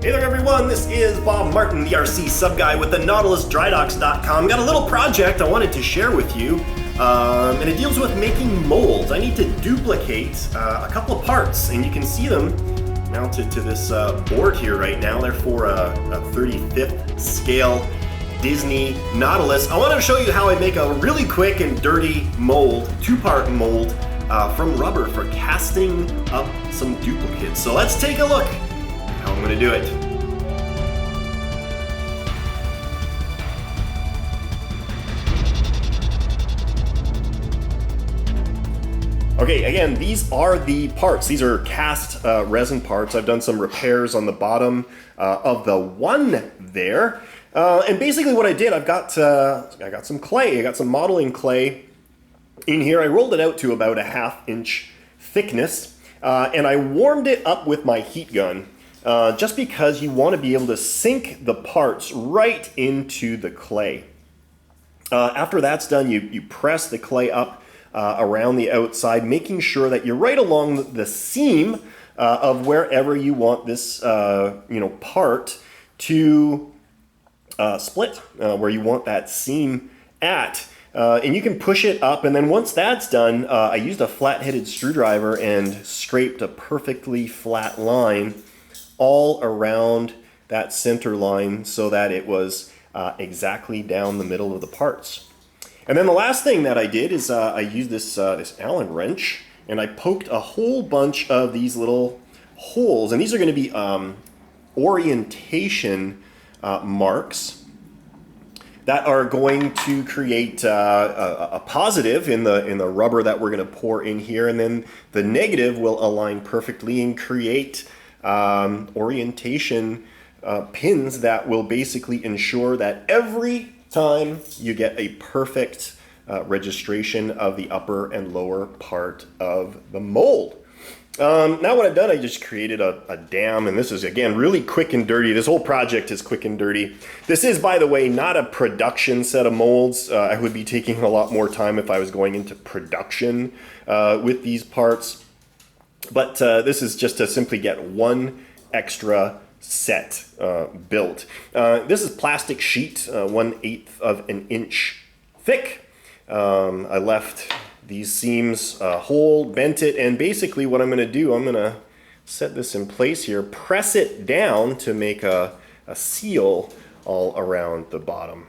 Hey there everyone, this is Bob Martin, the RCSubGuy with the NautilusDryDocks.com. Got a little project I wanted to share with you, and it deals with making molds. I need to duplicate a couple of parts, and you can see them mounted to this board here right now. They're for a 35th scale Disney Nautilus. I wanted to show you how I make a really quick and dirty mold, two-part mold from rubber for casting up some duplicates. So let's take a look how I'm going to do it. Okay, again, these are the parts. These are cast resin parts. I've done some repairs on the bottom of the one there. And basically what I did, I got some clay. I got some modeling clay in here. I rolled it out to about a 1/2 inch thickness, and I warmed it up with my heat gun. Just because you want to be able to sink the parts right into the clay. After that's done, you press the clay up around the outside, making sure that you're right along the seam of wherever you want this part to split, where you want that seam at. And you can push it up, and then once that's done, I used a flat-headed screwdriver and scraped a perfectly flat line all around that center line so that it was exactly down the middle of the parts. And then the last thing that I did is I used this Allen wrench, and I poked a whole bunch of these little holes, and these are going to be orientation marks that are going to create a positive in the rubber that we're going to pour in here, and then the negative will align perfectly and create orientation pins that will basically ensure that every time you get a perfect registration of the upper and lower part of the mold. Now what I've done, I just created a dam, and this is again really quick and dirty. This whole project is quick and dirty. This is, by the way, not a production set of molds. I would be taking a lot more time if I was going into production with these parts. But this is just to simply get one extra set built. This is plastic sheet, 1/8 of an inch thick. I left these seams whole, bent it, and basically what I'm going to do, I'm going to set this in place here, press it down to make a seal all around the bottom.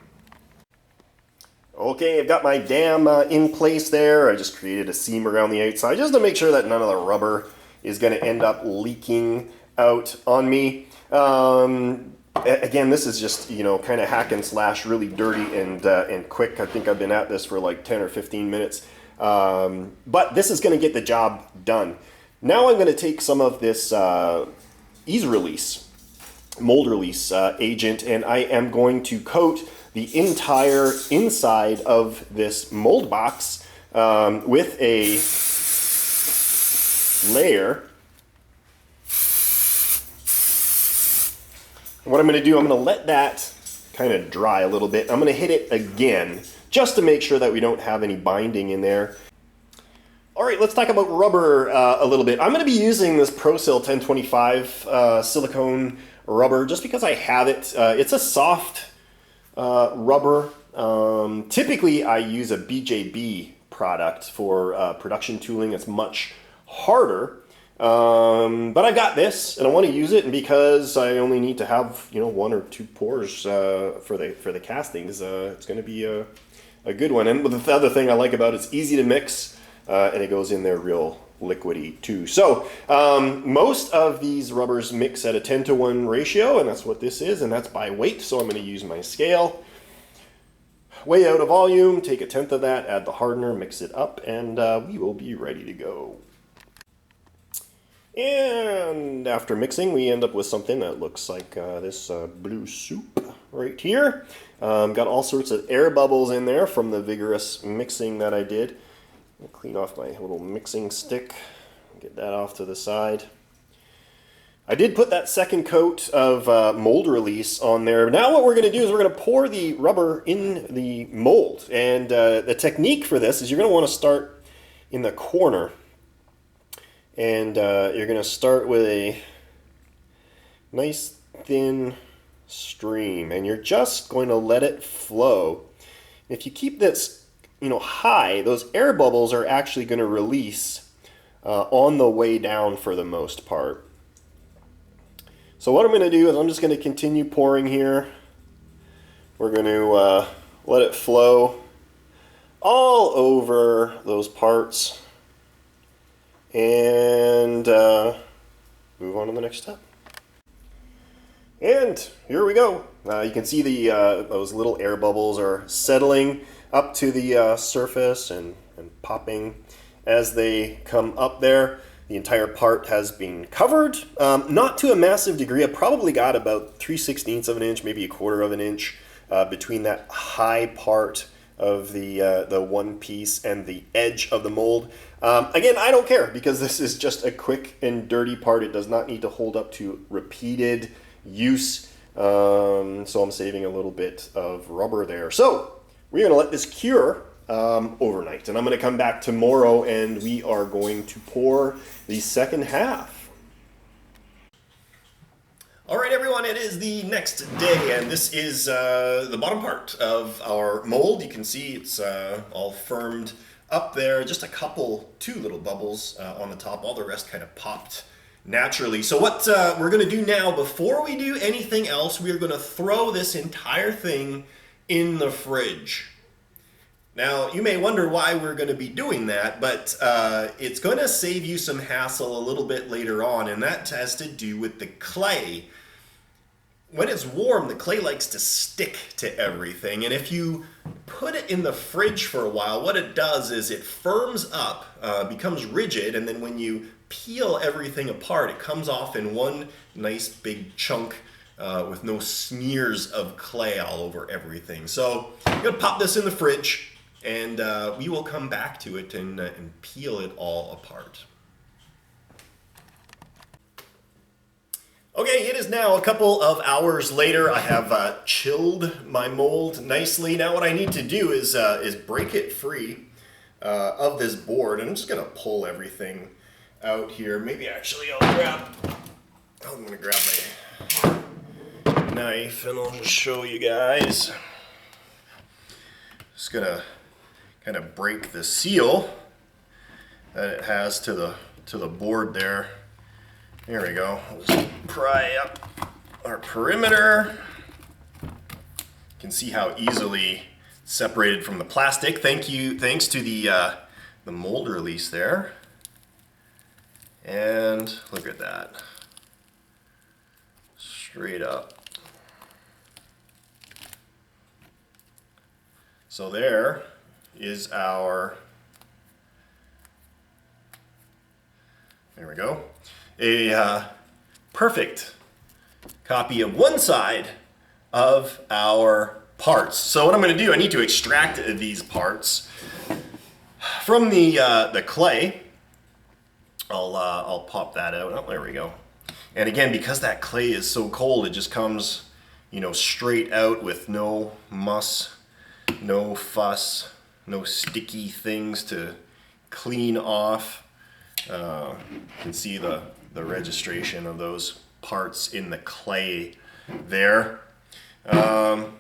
Okay, I've got my dam in place there. I just created a seam around the outside just to make sure that none of the rubber is going to end up leaking out on me. Again, this is just, kind of hack and slash, really dirty and quick. I think I've been at this for like 10 or 15 minutes. But this is going to get the job done. Now I'm going to take some of this ease release, mold release agent, and I am going to coat the entire inside of this mold box with a layer. What I'm going to do, I'm going to let that kind of dry a little bit. I'm going to hit it again just to make sure that we don't have any binding in there. All right, let's talk about rubber a little bit. I'm going to be using this ProSil 1025 silicone rubber just because I have it. It's a soft rubber. Typically, I use a BJB product for production tooling. It's much harder. But I've got this, and I want to use it, and because I only need to have 1 or 2 pours for the castings, it's going to be a good one. And the other thing I like about it's easy to mix, and it goes in there real liquidy too. So most of these rubbers mix at a 10-to-1 ratio, and that's what this is, and that's by weight. So I'm going to use my scale, weigh out a volume, take 1/10 of that, add the hardener, mix it up, and we will be ready to go. And after mixing, we end up with something that looks like this blue soup right here. Got all sorts of air bubbles in there from the vigorous mixing that I did. I'll clean off my little mixing stick, get that off to the side. I did put that second coat of mold release on there. Now what we're going to do is we're going to pour the rubber in the mold. And the technique for this is you're going to want to start in the corner. And you're going to start with a nice thin stream, and you're just going to let it flow. If you keep this, high, those air bubbles are actually going to release on the way down for the most part. So what I'm going to do is I'm just going to continue pouring here. We're going to let it flow all over those parts and move on to the next step. And here we go. You can see those little air bubbles are settling up to the surface and popping as they come up there. The entire part has been covered, not to a massive degree. I probably got about 3/16 of an inch, maybe 1/4 of an inch between that high part of the one piece and the edge of the mold. Again, I don't care because this is just a quick and dirty part. It does not need to hold up to repeated use, so I'm saving a little bit of rubber there. So we're going to let this cure overnight, and I'm going to come back tomorrow and we are going to pour the second half. All right, everyone, it is the next day, and this is the bottom part of our mold. You can see it's all firmed up there, just two little bubbles on the top. All the rest kind of popped naturally. So what we're going to do now, before we do anything else, we are going to throw this entire thing in the fridge. Now, you may wonder why we're going to be doing that, but it's going to save you some hassle a little bit later on, and that has to do with the clay. When it's warm, the clay likes to stick to everything, and if you put it in the fridge for a while, what it does is it firms up, becomes rigid, and then when you peel everything apart, it comes off in one nice big chunk with no smears of clay all over everything. So I'm going to pop this in the fridge, and we will come back to it and peel it all apart. Okay, it is now a couple of hours later. I have chilled my mold nicely. Now what I need to do is break it free of this board, and I'm just going to pull everything out here. Maybe actually I'm going to grab my knife and I'll just show you guys. Just going to kind of break the seal that it has to the board there. There we go. We'll just pry up our perimeter. You can see how easily it's separated from the plastic. Thanks to the mold release there. And look at that. Straight up. So there is there we go, a perfect copy of one side of our parts. So what I'm going to do, I need to extract these parts from the clay. I'll pop that out. Oh, there we go. And again, because that clay is so cold, it just comes, straight out with no muss, no fuss, no sticky things to clean off. You can see the registration of those parts in the clay there. Now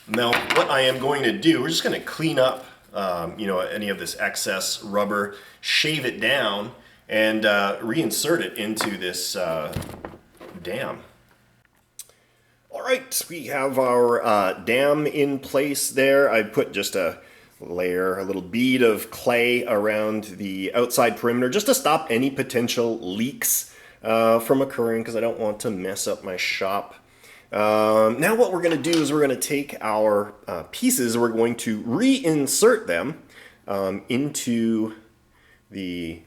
what I am going to do, we're just going to clean up any of this excess rubber, shave it down, and reinsert it into this dam. All right, we have our dam in place there. I put just a little bead of clay around the outside perimeter just to stop any potential leaks from occurring, because I don't want to mess up my shop. Now what we're going to do is we're going to take our pieces, we're going to reinsert them into the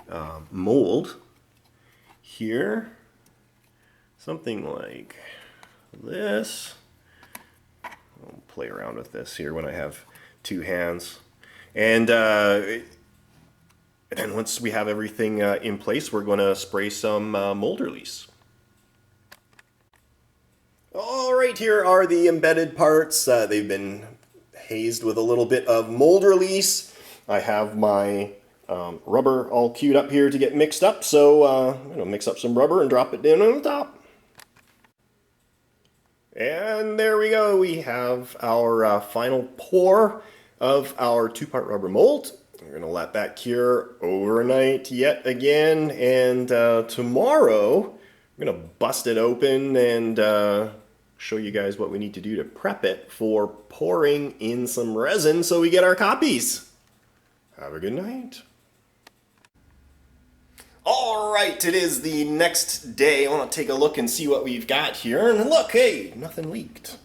mold here, something like this. I'll play around with this here when I have two hands. And once we have everything in place, we're going to spray some mold release. All right, here are the embedded parts. They've been hazed with a little bit of mold release. I have my rubber all queued up here to get mixed up, so I'm going to mix up some rubber and drop it down on the top. And there we go. We have our final pour of our 2-part rubber mold. We're going to let that cure overnight yet again. And tomorrow, we're going to bust it open and show you guys what we need to do to prep it for pouring in some resin so we get our copies. Have a good night. All right, it is the next day. I want to take a look and see what we've got here. And look, hey, nothing leaked.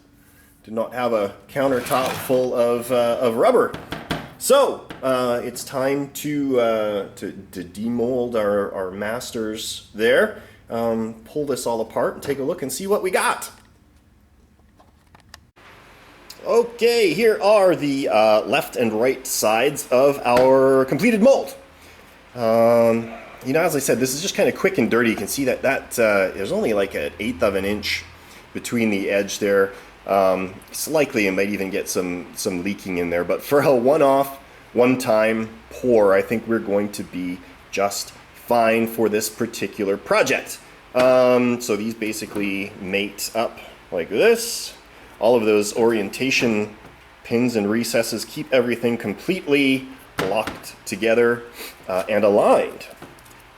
Did not have a countertop full of rubber. So it's time to demold our masters there. Pull this all apart and take a look and see what we got. Okay, here are the left and right sides of our completed mold. You know, as I said, this is just kind of quick and dirty. You can see that there's only like 1/8 of an inch between the edge there. It's likely it might even get some leaking in there, but for a one-off, one-time pour, I think we're going to be just fine for this particular project. So these basically mate up like this. All of those orientation pins and recesses keep everything completely locked together and aligned.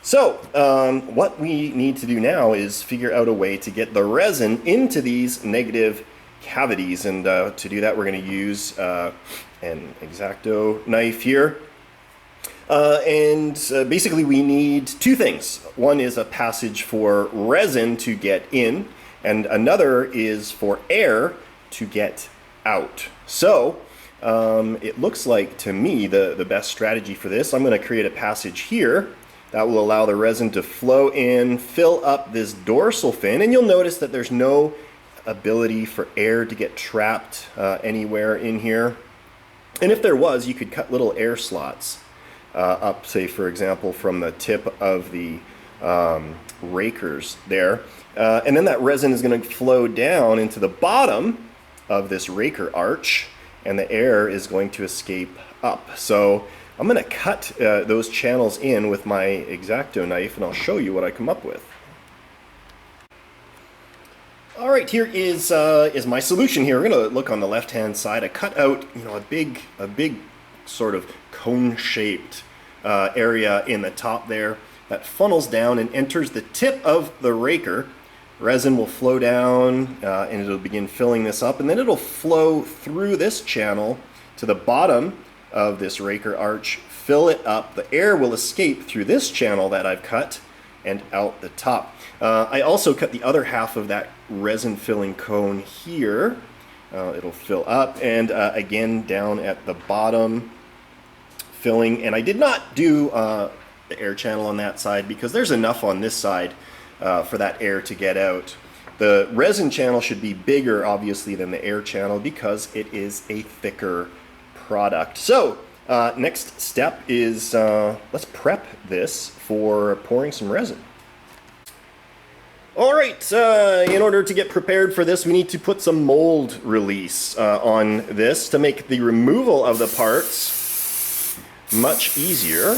So what we need to do now is figure out a way to get the resin into these negative cavities, and to do that we're going to use an X-Acto knife here. And basically we need two things. One is a passage for resin to get in, and another is for air to get out. So it looks like to me the best strategy for this, I'm going to create a passage here that will allow the resin to flow in, fill up this dorsal fin, and you'll notice that there's no ability for air to get trapped anywhere in here. And if there was, you could cut little air slots up, say for example, from the tip of the rakers there. And then that resin is going to flow down into the bottom of this raker arch, and the air is going to escape up. So I'm going to cut those channels in with my X-Acto knife, and I'll show you what I come up with. All right, here is my solution here. We're going to look on the left-hand side. I cut out, you know, a big sort of cone-shaped area in the top there that funnels down and enters the tip of the raker. Resin will flow down and it'll begin filling this up, and then it'll flow through this channel to the bottom of this raker arch, fill it up. The air will escape through this channel that I've cut and out the top. I also cut the other half of that resin filling cone here. It'll fill up and again down at the bottom filling, and I did not do the air channel on that side because there's enough on this side for that air to get out. The resin channel should be bigger obviously than the air channel because it is a thicker product. So next step is let's prep this for pouring some resin. All right, in order to get prepared for this, we need to put some mold release on this to make the removal of the parts much easier.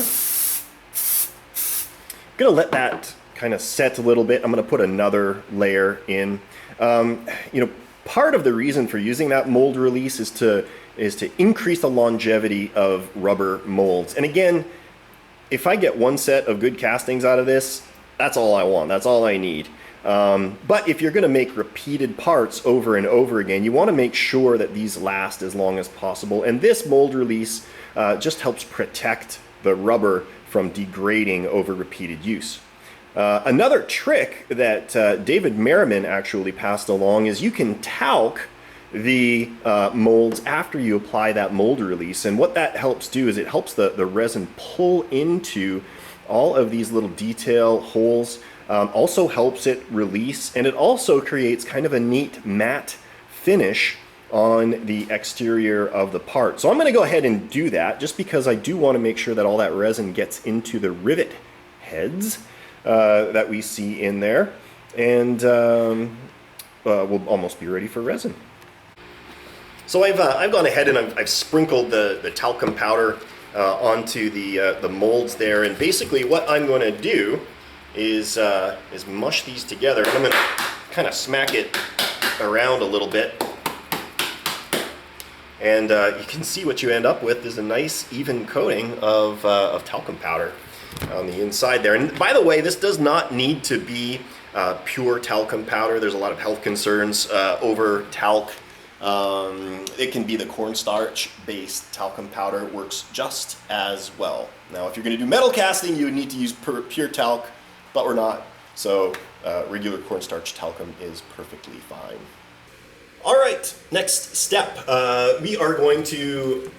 I'm gonna let that kind of set a little bit. I'm gonna put another layer in. You know, part of the reason for using that mold release is to increase the longevity of rubber molds. And again, if I get one set of good castings out of this, that's all I want, that's all I need. But if you're going to make repeated parts over and over again, you want to make sure that these last as long as possible. And this mold release just helps protect the rubber from degrading over repeated use. Another trick that David Merriman actually passed along is you can talc the molds after you apply that mold release. And what that helps do is it helps the resin pull into all of these little detail holes. Also helps it release, and it also creates kind of a neat matte finish on the exterior of the part. So I'm going to go ahead and do that just because I do want to make sure that all that resin gets into the rivet heads that we see in there, and we'll almost be ready for resin. So I've gone ahead and I've sprinkled the talcum powder onto the molds there, and basically what I'm going to do is mush these together, and I'm going to kind of smack it around a little bit. And you can see what you end up with is a nice even coating of talcum powder on the inside there. And by the way, this does not need to be pure talcum powder. There's a lot of health concerns over talc. It can be the cornstarch-based talcum powder. It works just as well. Now, if you're going to do metal casting, you would need to use pure talc, but we're not. So regular cornstarch talcum is perfectly fine. All right, next step. We are going to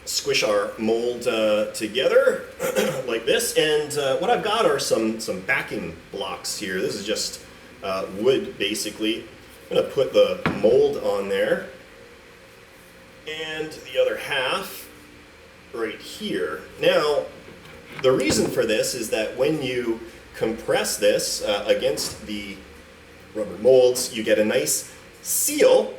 squish our mold together like this. And what I've got are some backing blocks here. This is just wood, basically. I'm going to put the mold on there. And the other half right here. Now, the reason for this is that when you compress this against the rubber molds, you get a nice seal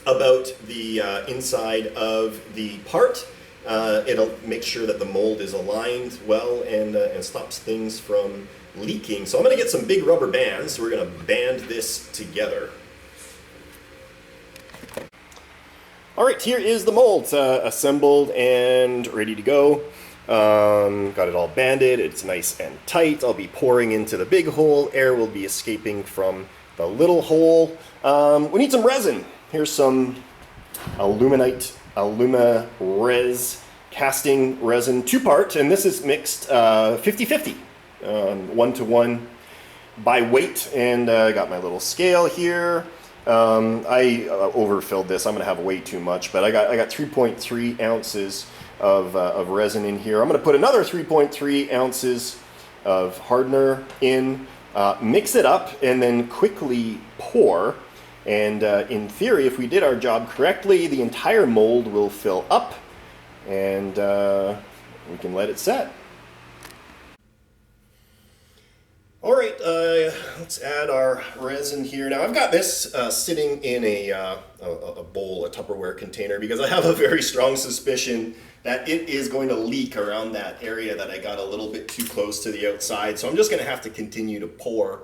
about the inside of the part. It'll make sure that the mold is aligned well and stops things from leaking. So I'm going to get some big rubber bands. We're going to band this together. All right, here is the mold assembled and ready to go. Got it all banded. It's nice and tight. I'll be pouring into the big hole. Air will be escaping from the little hole. We need some resin. Here's some aluminite, Aluma-Res casting resin, 2-part, and this is mixed 50-50, 1-to-1 by weight. And I got my little scale here. I overfilled this. I'm going to have way too much, but I got 3.3 ounces of resin in here. I'm going to put another 3.3 ounces of hardener in. Mix it up and then quickly pour. And in theory, if we did our job correctly, the entire mold will fill up and we can let it set. All right, let's add our resin here. Now I've got this sitting in a bowl, a Tupperware container, because I have a very strong suspicion that it is going to leak around that area that I got a little bit too close to the outside. So I'm just going to have to continue to pour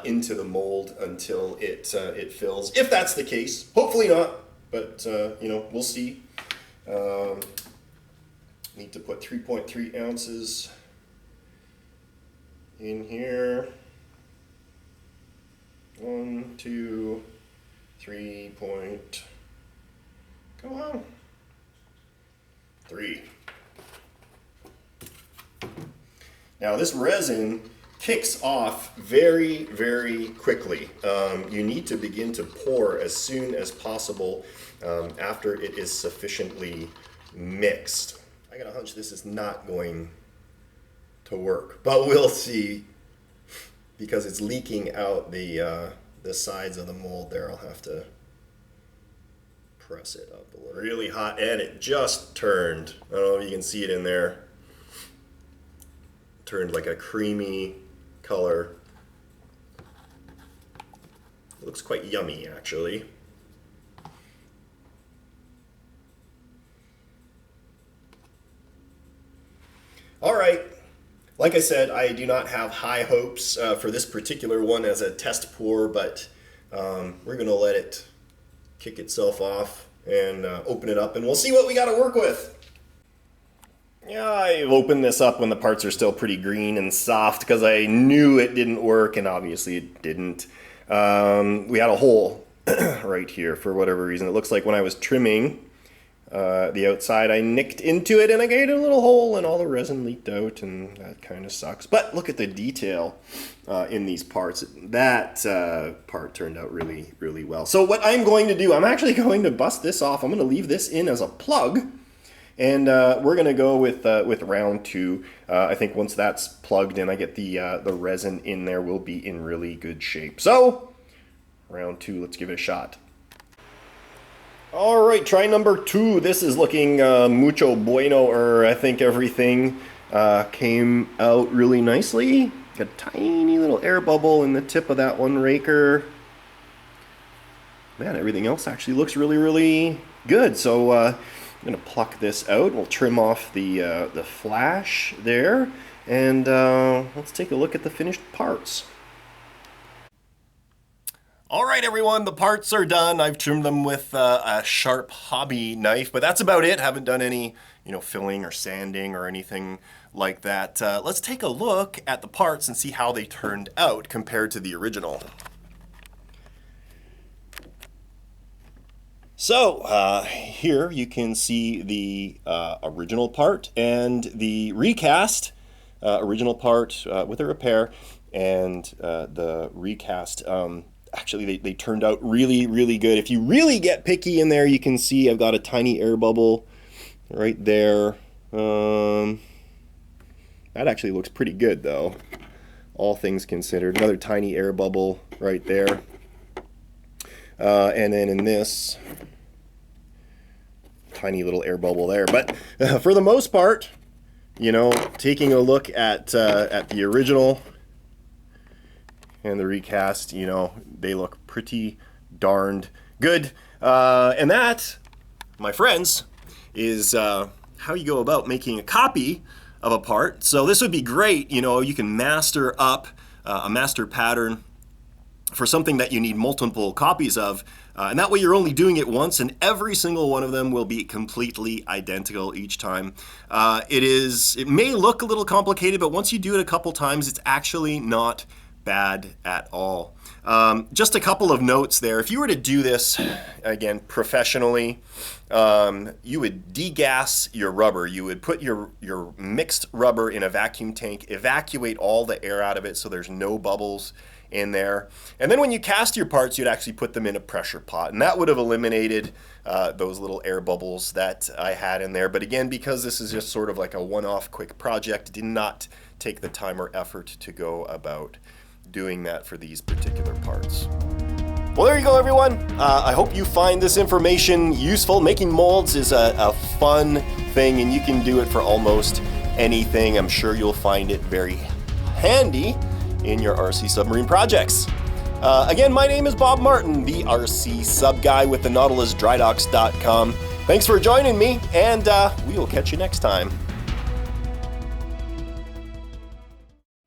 into the mold until it fills. If that's the case, hopefully not, but you know, we'll see. Need to put 3.3 ounces in here. 1, 2, 3 point. Come on. 3. Now this resin kicks off very, very quickly. You need to begin to pour as soon as possible after it is sufficiently mixed. I got a hunch this is not going to work, but we'll see, because it's leaking out the sides of the mold there. I'll have to press it up a little. Really hot, and it just turned. I don't know if you can see it in there. Turned like a creamy color. It looks quite yummy, actually. All right. Like I said, I do not have high hopes for this particular one as a test pour, but we're going to let it kick itself off and open it up, and we'll see what we got to work with. Yeah, I opened this up when the parts are still pretty green and soft because I knew it didn't work, and obviously it didn't. We had a hole right here for whatever reason. It looks like when I was trimming the outside, I nicked into it and I gave it a little hole and all the resin leaked out, and that kind of sucks. But look at the detail in these parts. That part turned out really, really well. So what I'm going to do, I'm actually going to bust this off. I'm going to leave this in as a plug, and we're going to go with round 2. I think once that's plugged in, I get the resin in there, we'll be in really good shape. So round 2, let's give it a shot. All right, try number 2. This is looking mucho bueno, I think everything came out really nicely. Got a tiny little air bubble in the tip of that one raker. Man, everything else actually looks really, really good. So I'm gonna pluck this out. We'll trim off the flash there, and let's take a look at the finished parts. All right, everyone, the parts are done. I've trimmed them with a sharp hobby knife, but that's about it. Haven't done any, filling or sanding or anything like that. Let's take a look at the parts and see how they turned out compared to the original. So here you can see the original part and the recast original part with a repair and the recast. Actually, they turned out really, really good. If you really get picky in there, you can see I've got a tiny air bubble right there. That actually looks pretty good, though, all things considered. Another tiny air bubble right there. And then in this, tiny little air bubble there. But for the most part, taking a look at the original and the recast, they look pretty darned good. And that, my friends, is how you go about making a copy of a part. So this would be great, you can master up a master pattern for something that you need multiple copies of. And that way you're only doing it once, and every single one of them will be completely identical each time. It may look a little complicated, but once you do it a couple times, it's actually not bad at all. Just a couple of notes there. If you were to do this, again, professionally, you would degas your rubber. You would put your mixed rubber in a vacuum tank, evacuate all the air out of it so there's no bubbles in there. And then when you cast your parts, you'd actually put them in a pressure pot. And that would have eliminated those little air bubbles that I had in there. But again, because this is just sort of like a one-off quick project, did not take the time or effort to go about doing that for these particular parts. Well, there you go, everyone. I hope you find this information useful. Making molds is a fun thing, and you can do it for almost anything. I'm sure you'll find it very handy in your RC submarine projects. Again, my name is Bob Martin, the RCSubGuy with the NautilusDryDocks.com. Thanks for joining me, and we will catch you next time.